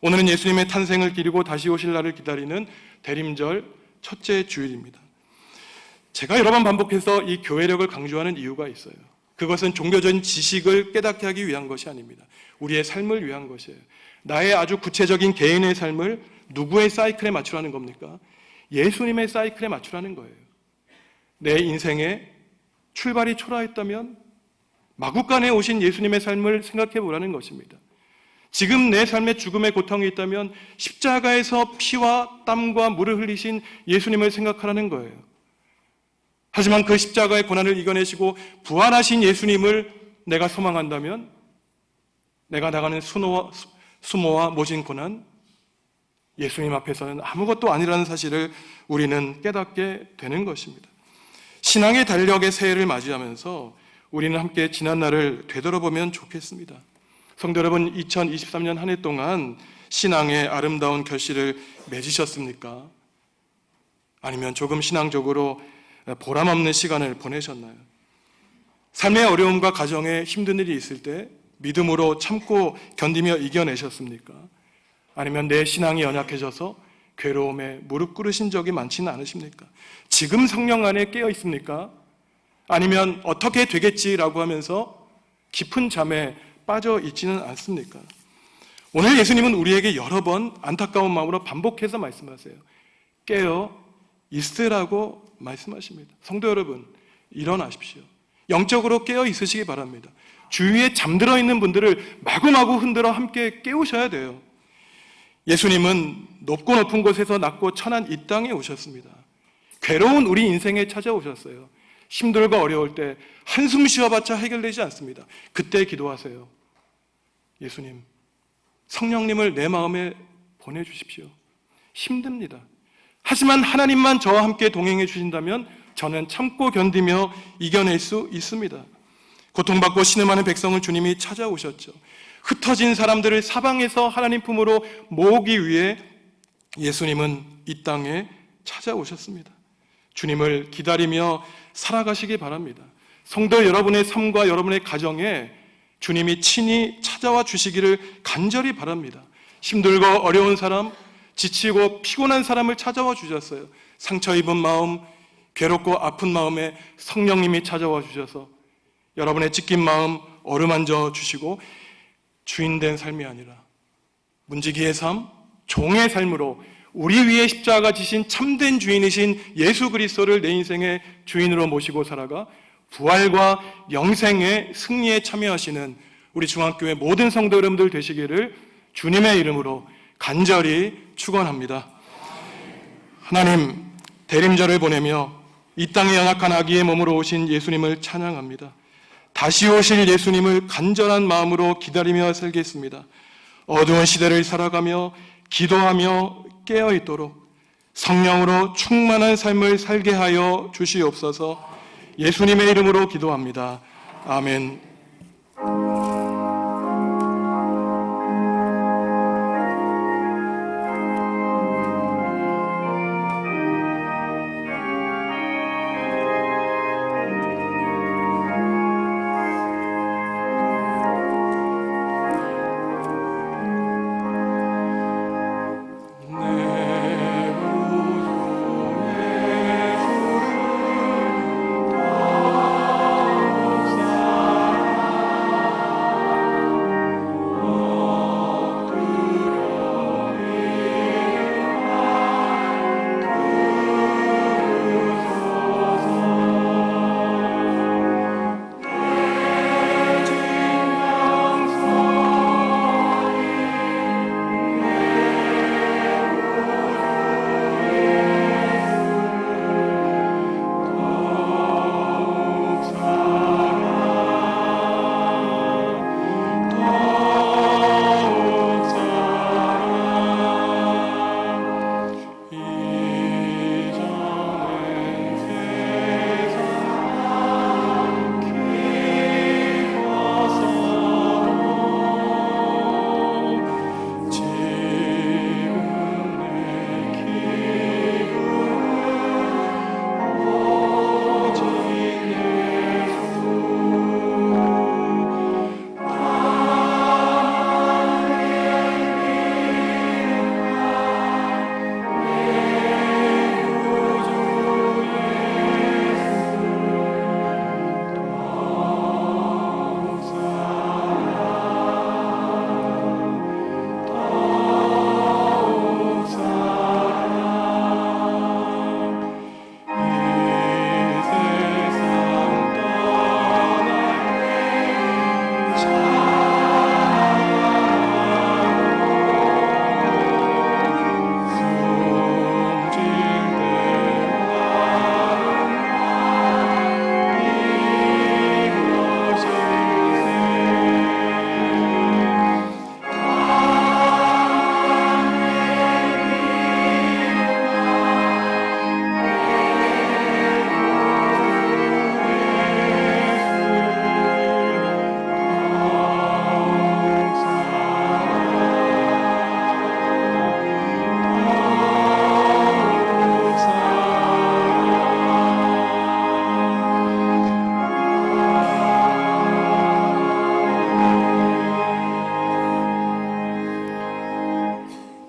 오늘은 예수님의 탄생을 기리고 다시 오실 날을 기다리는 대림절 첫째 주일입니다. 제가 여러 번 반복해서 이 교회력을 강조하는 이유가 있어요. 그것은 종교적인 지식을 깨닫게 하기 위한 것이 아닙니다. 우리의 삶을 위한 것이에요. 나의 아주 구체적인 개인의 삶을 누구의 사이클에 맞추라는 겁니까? 예수님의 사이클에 맞추라는 거예요. 내 인생에 출발이 초라했다면 마구간에 오신 예수님의 삶을 생각해 보라는 것입니다. 지금 내 삶에 죽음의 고통이 있다면 십자가에서 피와 땀과 물을 흘리신 예수님을 생각하라는 거예요. 하지만 그 십자가의 고난을 이겨내시고 부활하신 예수님을 내가 소망한다면 내가 나가는 수모와 모진 고난, 예수님 앞에서는 아무것도 아니라는 사실을 우리는 깨닫게 되는 것입니다. 신앙의 달력의 새해를 맞이하면서 우리는 함께 지난 날을 되돌아보면 좋겠습니다. 성도 여러분, 2023년 한 해 동안 신앙의 아름다운 결실을 맺으셨습니까? 아니면 조금 신앙적으로 보람없는 시간을 보내셨나요? 삶의 어려움과 가정에 힘든 일이 있을 때 믿음으로 참고 견디며 이겨내셨습니까? 아니면 내 신앙이 연약해져서 괴로움에 무릎 꿇으신 적이 많지는 않으십니까? 지금 성령 안에 깨어 있습니까? 아니면 어떻게 되겠지라고 하면서 깊은 잠에 빠져 있지는 않습니까? 오늘 예수님은 우리에게 여러 번 안타까운 마음으로 반복해서 말씀하세요. 깨어 있으라고 말씀하십니다. 성도 여러분, 일어나십시오. 영적으로 깨어 있으시기 바랍니다. 주위에 잠들어 있는 분들을 마구마구 흔들어 함께 깨우셔야 돼요. 예수님은 높고 높은 곳에서 낮고 천한 이 땅에 오셨습니다. 괴로운 우리 인생에 찾아오셨어요. 힘들고 어려울 때 한숨 쉬어봤자 해결되지 않습니다. 그때 기도하세요. 예수님, 성령님을 내 마음에 보내주십시오. 힘듭니다. 하지만 하나님만 저와 함께 동행해 주신다면 저는 참고 견디며 이겨낼 수 있습니다. 고통받고 신음하는 백성을 주님이 찾아오셨죠. 흩어진 사람들을 사방에서 하나님 품으로 모으기 위해 예수님은 이 땅에 찾아오셨습니다. 주님을 기다리며 살아가시기 바랍니다. 성도 여러분의 삶과 여러분의 가정에 주님이 친히 찾아와 주시기를 간절히 바랍니다. 힘들고 어려운 사람, 지치고 피곤한 사람을 찾아와 주셨어요. 상처 입은 마음, 괴롭고 아픈 마음에 성령님이 찾아와 주셔서 여러분의 찢긴 마음 어루만져 주시고 주인된 삶이 아니라 문지기의 삶, 종의 삶으로 우리 위에 십자가 지신 참된 주인이신 예수 그리스도를 내 인생의 주인으로 모시고 살아가 부활과 영생의 승리에 참여하시는 우리 중앙교회 모든 성도 여러분들 되시기를 주님의 이름으로 간절히 축원합니다. 하나님, 대림절을 보내며 이 땅에 연약한 아기의 몸으로 오신 예수님을 찬양합니다. 다시 오실 예수님을 간절한 마음으로 기다리며 살겠습니다. 어두운 시대를 살아가며 기도하며 깨어있도록 성령으로 충만한 삶을 살게 하여 주시옵소서. 예수님의 이름으로 기도합니다. 아멘.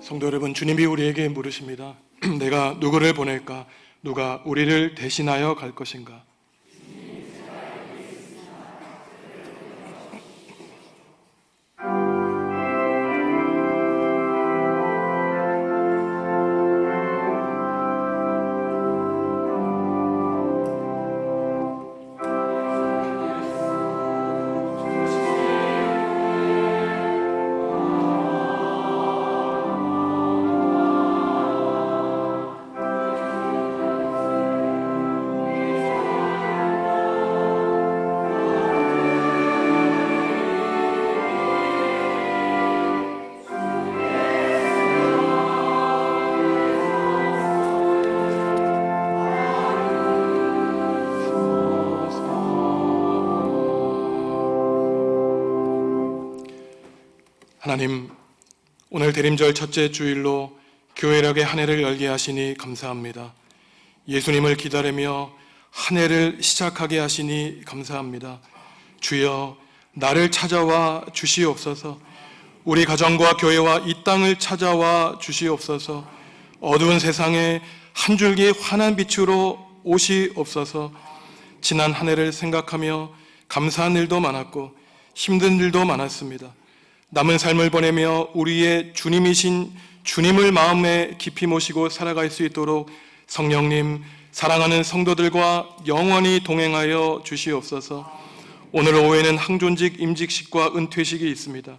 성도 여러분, 주님이 우리에게 물으십니다. 내가 누구를 보낼까? 누가 우리를 대신하여 갈 것인가? 하나님, 오늘 대림절 첫째 주일로 교회력의 한 해를 열게 하시니 감사합니다. 예수님을 기다리며 한 해를 시작하게 하시니 감사합니다. 주여, 나를 찾아와 주시옵소서. 우리 가정과 교회와 이 땅을 찾아와 주시옵소서. 어두운 세상에 한 줄기 환한 빛으로 오시옵소서. 지난 한 해를 생각하며 감사한 일도 많았고 힘든 일도 많았습니다. 남은 삶을 보내며 우리의 주님이신 주님을 마음에 깊이 모시고 살아갈 수 있도록 성령님, 사랑하는 성도들과 영원히 동행하여 주시옵소서. 오늘 오후에는 항존직 임직식과 은퇴식이 있습니다.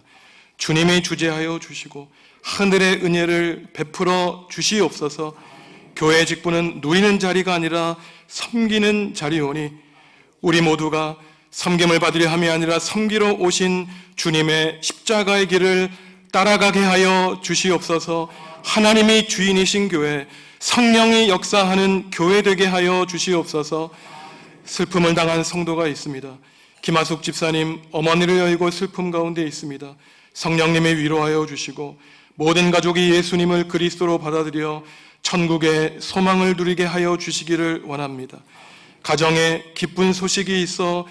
주님이 주재하여 주시고 하늘의 은혜를 베풀어 주시옵소서. 교회 직분은 누리는 자리가 아니라 섬기는 자리오니 우리 모두가 섬김을 받으려 함이 아니라 섬기러 오신 주님의 십자가의 길을 따라가게 하여 주시옵소서. 하나님이 주인이신 교회, 성령이 역사하는 교회 되게 하여 주시옵소서. 슬픔을 당한 성도가 있습니다. 김하숙 집사님, 어머니를 여의고 슬픔 가운데 있습니다. 성령님이 위로하여 주시고 모든 가족이 예수님을 그리스도로 받아들여 천국의 소망을 누리게 하여 주시기를 원합니다. 가정에 기쁜 소식이 있어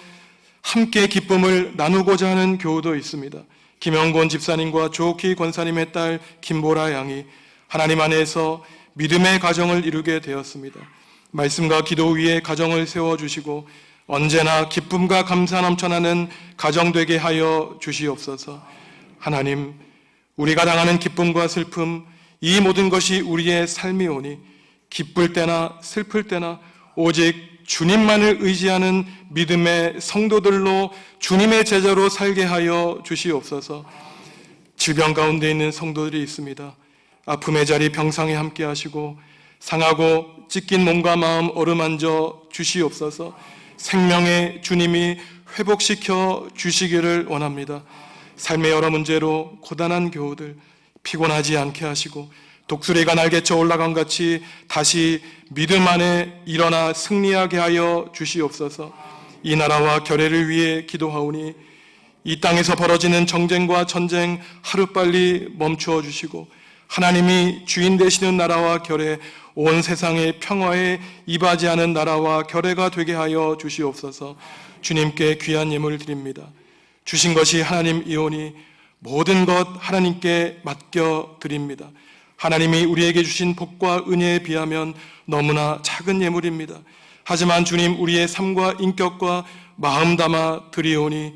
함께 기쁨을 나누고자 하는 교우도 있습니다. 김영곤 집사님과 조옥희 권사님의 딸 김보라 양이 하나님 안에서 믿음의 가정을 이루게 되었습니다. 말씀과 기도 위에 가정을 세워주시고 언제나 기쁨과 감사 넘쳐나는 가정 되게 하여 주시옵소서. 하나님, 우리가 당하는 기쁨과 슬픔, 이 모든 것이 우리의 삶이오니 기쁠 때나 슬플 때나 오직 주님만을 의지하는 믿음의 성도들로 주님의 제자로 살게 하여 주시옵소서. 질병 가운데 있는 성도들이 있습니다. 아픔의 자리 병상에 함께 하시고 상하고 찢긴 몸과 마음 어루만져 주시옵소서. 생명의 주님이 회복시켜 주시기를 원합니다. 삶의 여러 문제로 고단한 교우들 피곤하지 않게 하시고 독수리가 날개쳐 올라간 같이 다시 믿음 안에 일어나 승리하게 하여 주시옵소서. 이 나라와 결의를 위해 기도하오니 이 땅에서 벌어지는 정쟁과 전쟁 하루빨리 멈추어 주시고 하나님이 주인 되시는 나라와 결의, 온 세상의 평화에 이바지하는 나라와 결의가 되게 하여 주시옵소서. 주님께 귀한 예물을 드립니다. 주신 것이 하나님이오니 모든 것 하나님께 맡겨 드립니다. 하나님이 우리에게 주신 복과 은혜에 비하면 너무나 작은 예물입니다. 하지만 주님, 우리의 삶과 인격과 마음 담아 드리오니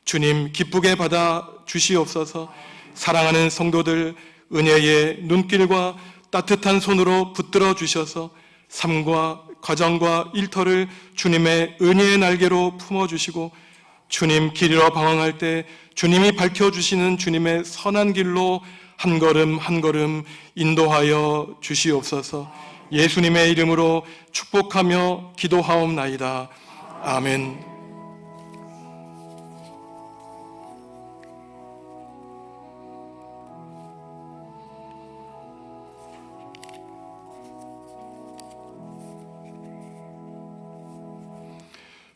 주님 기쁘게 받아 주시옵소서. 사랑하는 성도들 은혜의 눈길과 따뜻한 손으로 붙들어 주셔서 삶과 가정과 일터를 주님의 은혜의 날개로 품어주시고 주님 길 잃어 방황할 때 주님이 밝혀주시는 주님의 선한 길로 한 걸음 한 걸음 인도하여 주시옵소서. 예수님의 이름으로 축복하며 기도하옵나이다. 아멘.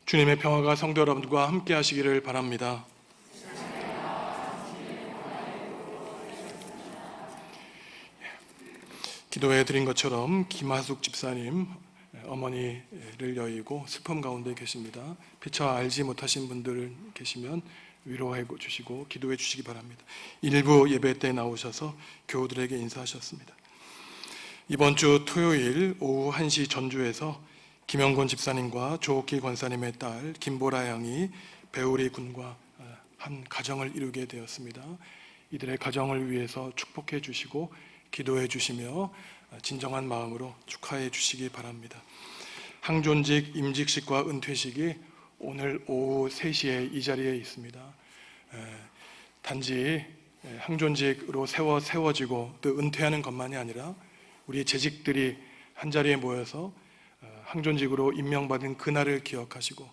주님의 평화가 성도 여러분과 함께 하시기를 바랍니다. 기도해 드린 것처럼 김하숙 집사님 어머니를 여의고 슬픔 가운데 계십니다. 피차 알지 못하신 분들 계시면 위로해 주시고 기도해 주시기 바랍니다. 일부 예배 때 나오셔서 교우들에게 인사하셨습니다. 이번 주 토요일 오후 1시 전주에서 김영곤 집사님과 조옥희 권사님의 딸 김보라 양이 배우리 군과 한 가정을 이루게 되었습니다. 이들의 가정을 위해서 축복해 주시고 기도해 주시며 진정한 마음으로 축하해 주시기 바랍니다. 항존직 임직식과 은퇴식이 오늘 오후 3시에 이 자리에 있습니다. 단지 항존직으로 세워지고 또 은퇴하는 것만이 아니라 우리 재직들이 한자리에 모여서 항존직으로 임명받은 그날을 기억하시고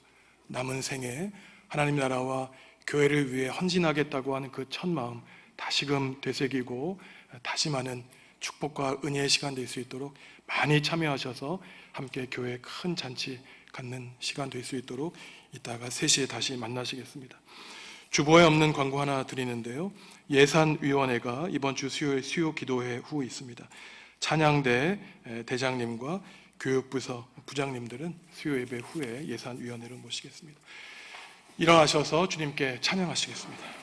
남은 생에 하나님 나라와 교회를 위해 헌신하겠다고 하는 그 첫 마음 다시금 되새기고 다시마는 축복과 은혜의 시간 될 수 있도록 많이 참여하셔서 함께 교회 큰 잔치 갖는 시간 될 수 있도록 이따가 3시에 다시 만나시겠습니다. 주보에 없는 광고 하나 드리는데요. 예산위원회가 이번 주 수요일 수요 기도회 후 있습니다. 찬양대 대장님과 교육부서 부장님들은 수요 예배 후에 예산위원회를 모시겠습니다. 일어나셔서 주님께 찬양하시겠습니다.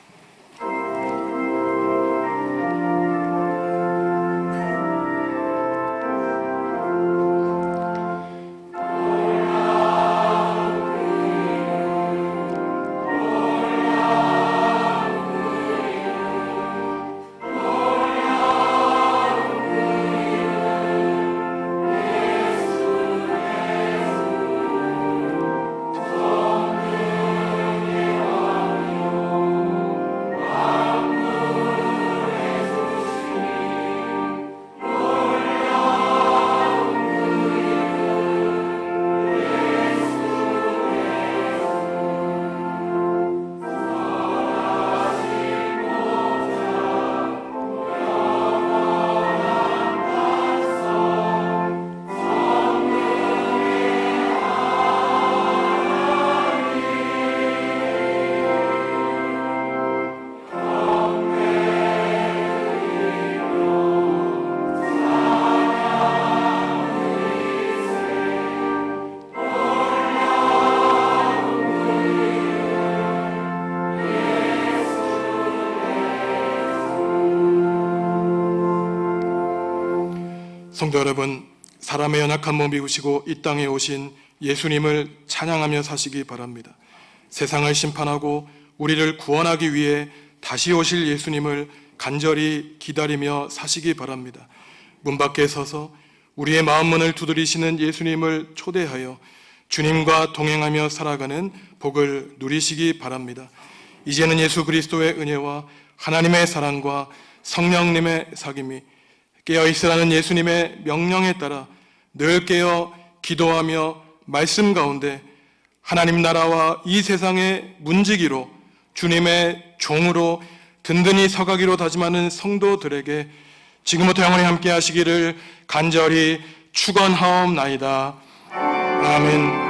성도 여러분, 사람의 연약한 몸 입으시고 이 땅에 오신 예수님을 찬양하며 사시기 바랍니다. 세상을 심판하고 우리를 구원하기 위해 다시 오실 예수님을 간절히 기다리며 사시기 바랍니다. 문 밖에 서서 우리의 마음문을 두드리시는 예수님을 초대하여 주님과 동행하며 살아가는 복을 누리시기 바랍니다. 이제는 예수 그리스도의 은혜와 하나님의 사랑과 성령님의 사귐이 깨어있으라는 예수님의 명령에 따라 늘 깨어 기도하며 말씀 가운데 하나님 나라와 이 세상의 문지기로 주님의 종으로 든든히 서가기로 다짐하는 성도들에게 지금부터 영원히 함께 하시기를 간절히 축원하옵나이다. 아멘.